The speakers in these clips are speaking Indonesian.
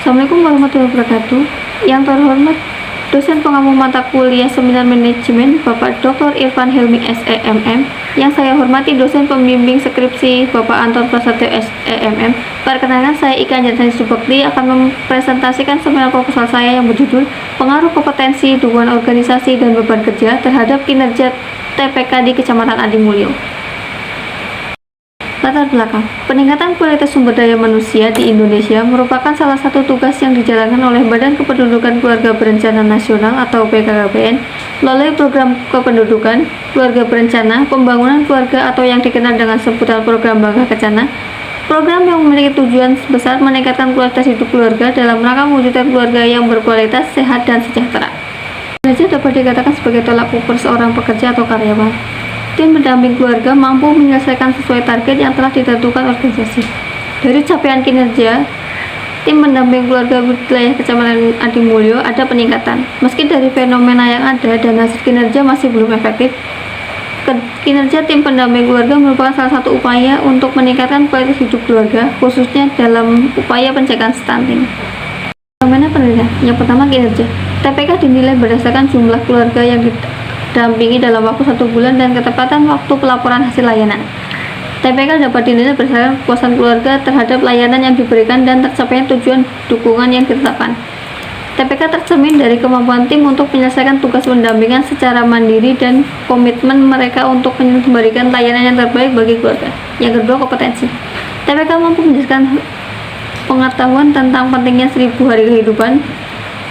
Assalamualaikum warahmatullahi wabarakatuh. Yang terhormat dosen pengampu mata kuliah Seminar Manajemen Bapak Dr. Irfan Helmi SEMM. Yang saya hormati dosen pembimbing skripsi Bapak Anton Prasetyo SEMM. Perkenalkan, saya Ika Anjani Subakti akan mempresentasikan seminar proposal saya yang berjudul Pengaruh Kompetensi, Dukungan Organisasi, dan Beban Kerja terhadap Kinerja TPK di Kecamatan Adimulyo. Latar belakang, peningkatan kualitas sumber daya manusia di Indonesia merupakan salah satu tugas yang dijalankan oleh Badan Kependudukan Keluarga Berencana Nasional atau BKKBN melalui program kependudukan, keluarga berencana, pembangunan keluarga atau yang dikenal dengan sebutan program Bangga Kencana. Program yang memiliki tujuan besar meningkatkan kualitas hidup keluarga dalam rangka mewujudkan keluarga yang berkualitas, sehat, dan sejahtera. Kinerja dapat dikatakan sebagai tolak ukur seorang pekerja atau karyawan. Tim pendamping keluarga mampu menyelesaikan sesuai target yang telah ditentukan organisasi. Dari capaian kinerja, tim pendamping keluarga wilayah Kecamatan Adimulyo ada peningkatan. Meski dari fenomena yang ada dan hasil kinerja masih belum efektif, kinerja tim pendamping keluarga merupakan salah satu upaya untuk meningkatkan kualitas hidup keluarga, khususnya dalam upaya pencegahan stunting. Fenomena penelitian. Yang pertama, kinerja. TPK dinilai berdasarkan jumlah keluarga yang didampingi dalam waktu 1 bulan dan ketepatan waktu pelaporan hasil layanan. TPK dapat dinilai berdasarkan kepuasan keluarga terhadap layanan yang diberikan dan tercapainya tujuan dukungan yang ditetapkan. TPK tercermin dari kemampuan tim untuk menyelesaikan tugas pendampingan secara mandiri dan komitmen mereka untuk memberikan layanan yang terbaik bagi keluarga. Yang kedua, kompetensi. TPK mampu menjelaskan pengetahuan tentang pentingnya 1000 hari kehidupan.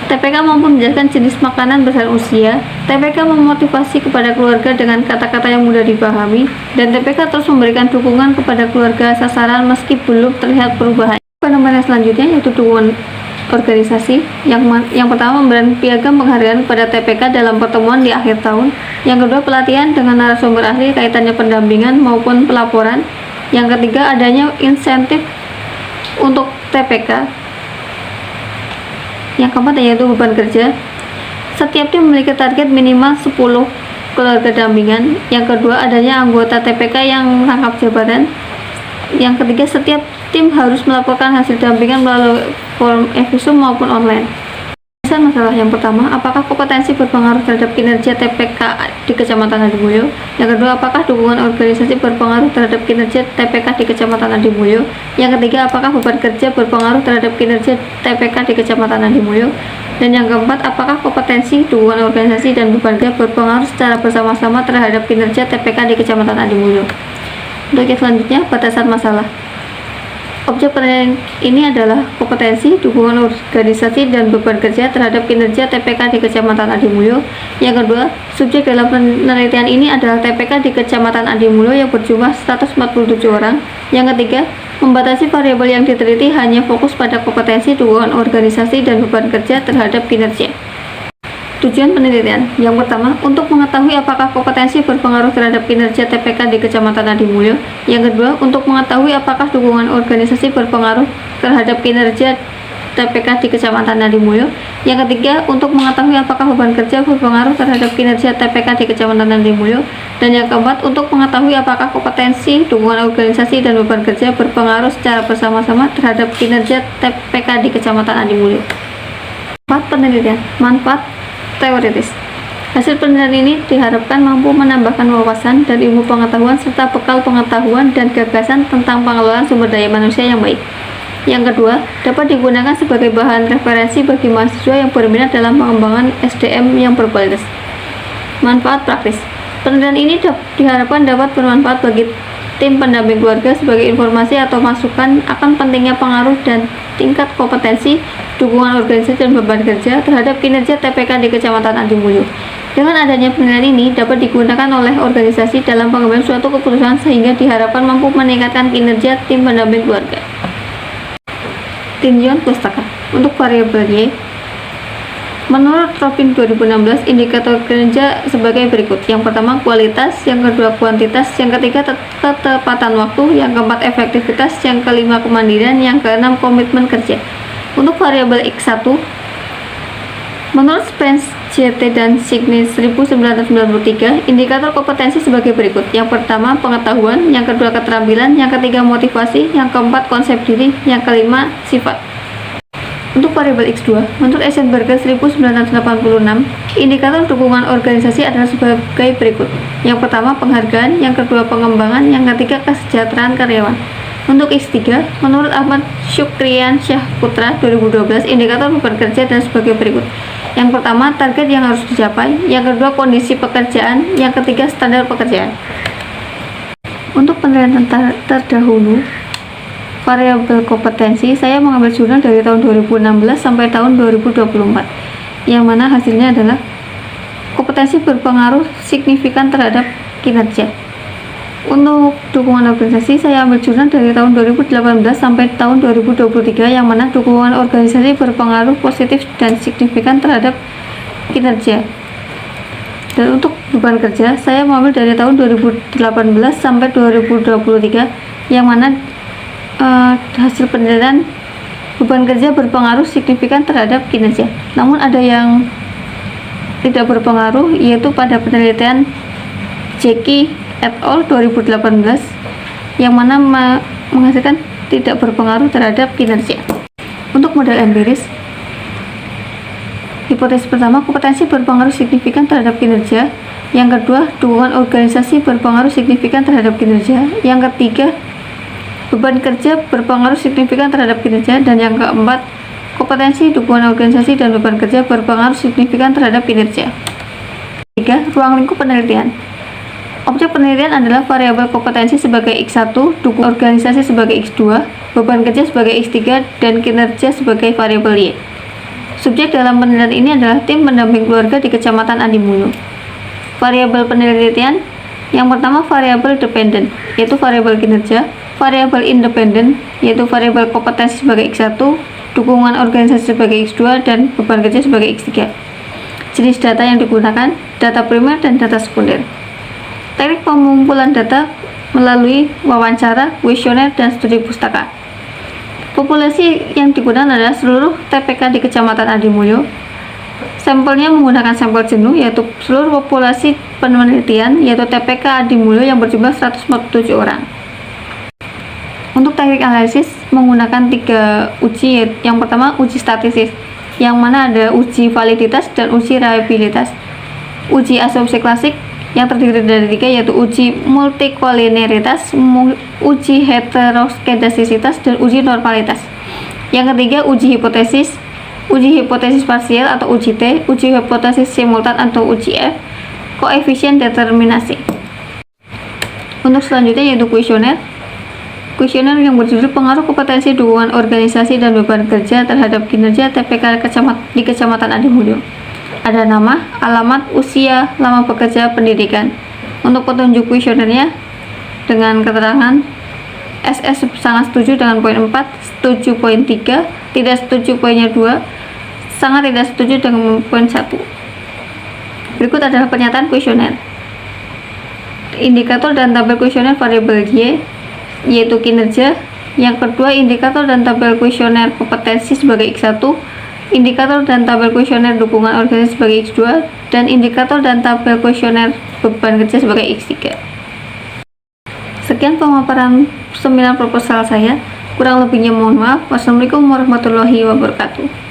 TPK mampu menjelaskan jenis makanan berdasarkan usia. TPK memotivasi kepada keluarga dengan kata-kata yang mudah dipahami, dan TPK terus memberikan dukungan kepada keluarga sasaran meski belum terlihat perubahan. Fenomena selanjutnya yaitu dukungan organisasi. Yang pertama, memberikan piagam penghargaan kepada TPK dalam pertemuan di akhir tahun. Yang kedua, pelatihan dengan narasumber ahli kaitannya pendampingan maupun pelaporan. Yang ketiga, adanya insentif untuk TPK. Yang keempat yaitu beban kerja. Setiap tim memiliki target minimal 10 keluarga dampingan. Yang kedua, adanya anggota TPK yang merangkap jabatan. Yang ketiga, setiap tim harus melaporkan hasil dampingan melalui forum e-visum maupun online. Masalah yang pertama, apakah kompetensi berpengaruh terhadap kinerja TPK di Kecamatan Adimulyo? Yang kedua, apakah dukungan organisasi berpengaruh terhadap kinerja TPK di Kecamatan Adimulyo? Yang ketiga, apakah beban kerja berpengaruh terhadap kinerja TPK di Kecamatan Adimulyo? Dan yang keempat, apakah kompetensi, dukungan organisasi, dan beban kerja berpengaruh secara bersama-sama terhadap kinerja TPK di Kecamatan Adimulyo? Untuk yang selanjutnya, batasan masalah. Objek penelitian ini adalah kompetensi, dukungan organisasi, dan beban kerja terhadap kinerja TPK di Kecamatan Adimulyo. Yang kedua, subjek dalam penelitian ini adalah TPK di Kecamatan Adimulyo yang berjumlah 147 orang. Yang ketiga, membatasi variabel yang diteliti hanya fokus pada kompetensi, dukungan organisasi, dan beban kerja terhadap kinerja. Tujuan penelitian. Yang pertama, untuk mengetahui apakah kompetensi berpengaruh terhadap kinerja TPK di Kecamatan Adimulyo. Yang kedua, untuk mengetahui apakah dukungan organisasi berpengaruh terhadap kinerja TPK di Kecamatan Adimulyo. Yang ketiga, untuk mengetahui apakah beban kerja berpengaruh terhadap kinerja TPK di Kecamatan Adimulyo. Dan yang keempat, untuk mengetahui apakah kompetensi, dukungan organisasi, dan beban kerja berpengaruh secara bersama-sama terhadap kinerja TPK di Kecamatan Adimulyo. 4. Penelitian. Manfaat teoritis. Hasil penelitian ini diharapkan mampu menambahkan wawasan dan ilmu pengetahuan serta bekal pengetahuan dan gagasan tentang pengelolaan sumber daya manusia yang baik. Yang kedua, dapat digunakan sebagai bahan referensi bagi mahasiswa yang berminat dalam pengembangan SDM yang berkualitas. Manfaat praktis. Penelitian ini diharapkan dapat bermanfaat bagi tim pendamping keluarga sebagai informasi atau masukan akan pentingnya pengaruh dan tingkat kompetensi, dukungan organisasi, dan beban kerja terhadap kinerja TPK di Kecamatan Adimulyo. Dengan adanya penelitian ini dapat digunakan oleh organisasi dalam pengambilan suatu keputusan sehingga diharapkan mampu meningkatkan kinerja tim pendamping keluarga. Tinjauan pustaka. Untuk variabel Y, menurut Robin 2016, indikator kinerja sebagai berikut. Yang pertama, kualitas. Yang kedua, kuantitas. Yang ketiga, ketepatan waktu. Yang keempat, efektivitas. Yang kelima, kemandirian. Yang keenam, komitmen kerja. Untuk variabel X1, menurut Spence, JT, dan Signe 1993, indikator kompetensi sebagai berikut. Yang pertama, pengetahuan. Yang kedua, keterampilan. Yang ketiga, motivasi. Yang keempat, konsep diri. Yang kelima, sifat. Untuk variabel X2, menurut Eisenberger 1986, indikator dukungan organisasi adalah sebagai berikut. Yang pertama, penghargaan. Yang kedua, pengembangan. Yang ketiga, kesejahteraan karyawan. Untuk X3, menurut Ahmad Syukrian Syahputra 2012, indikator beban kerja adalah sebagai berikut. Yang pertama, target yang harus dicapai. Yang kedua, kondisi pekerjaan. Yang ketiga, standar pekerjaan. Untuk penilaian terdahulu, variabel kompetensi, saya mengambil jurnal dari tahun 2016 sampai tahun 2024, yang mana hasilnya adalah kompetensi berpengaruh signifikan terhadap kinerja. Untuk dukungan organisasi, saya ambil jurnal dari tahun 2018 sampai tahun 2023, yang mana dukungan organisasi berpengaruh positif dan signifikan terhadap kinerja. Dan untuk beban kerja, saya mengambil dari tahun 2018 sampai 2023, yang mana hasil penelitian beban kerja berpengaruh signifikan terhadap kinerja. Namun ada yang tidak berpengaruh, yaitu pada penelitian Jackie et al. 2018, yang mana menghasilkan tidak berpengaruh terhadap kinerja. Untuk model empiris, hipotesis pertama, kompetensi berpengaruh signifikan terhadap kinerja. Yang kedua, dukungan organisasi berpengaruh signifikan terhadap kinerja. Yang ketiga, beban kerja berpengaruh signifikan terhadap kinerja. Dan yang keempat, kompetensi, dukungan organisasi, dan beban kerja berpengaruh signifikan terhadap kinerja. 3. Ruang lingkup penelitian. Objek penelitian adalah variabel kompetensi sebagai X1, dukungan organisasi sebagai X2, beban kerja sebagai X3, dan kinerja sebagai variabel Y. Subjek dalam penelitian ini adalah tim pendamping keluarga di Kecamatan Adi Mulyo. Variabel penelitian yang pertama, variabel dependen, yaitu variabel kinerja. Variabel independen, yaitu variabel kompetensi sebagai X1, dukungan organisasi sebagai X2, dan beban kerja sebagai X3. Jenis data yang digunakan, data primer dan data sekunder. Teknik pengumpulan data melalui wawancara, kuesioner, dan studi pustaka. Populasi yang digunakan adalah seluruh TPK di Kecamatan Adi Mulyo. Sampelnya menggunakan sampel jenuh, yaitu seluruh populasi penelitian, yaitu TPK Adi Mulyo yang berjumlah 147 orang. Untuk teknik analisis menggunakan 3 uji. Yang pertama, uji statistik, yang mana ada uji validitas dan uji reliabilitas. Uji asumsi klasik yang terdiri dari 3, yaitu uji multikolineritas, uji heteroskedastisitas, dan uji normalitas. Yang ketiga, uji hipotesis parsial atau uji T, uji hipotesis simultan atau uji F, koefisien determinasi. Untuk selanjutnya yaitu kuesioner. Kuesioner yang berjudul pengaruh kompetensi dukungan organisasi dan beban kerja terhadap kinerja TPK di Kecamatan Adi Mulyo. Ada nama, alamat, usia, lama bekerja, pendidikan. Untuk petunjuk kuesionernya dengan keterangan SS sangat setuju dengan poin 4, setuju poin 3, tidak setuju poinnya 2, sangat tidak setuju dengan poin 1. Berikut adalah pernyataan kuesioner. Indikator dan tabel kuesioner variabel Y, yaitu kinerja. Yang kedua, indikator dan tabel kuesioner kompetensi sebagai X1, indikator dan tabel kuesioner dukungan organisasi sebagai X2, dan indikator dan tabel kuesioner beban kerja sebagai X3. Sekian pemaparan seminar proposal saya. Kurang lebihnya mohon maaf. Wassalamualaikum warahmatullahi wabarakatuh.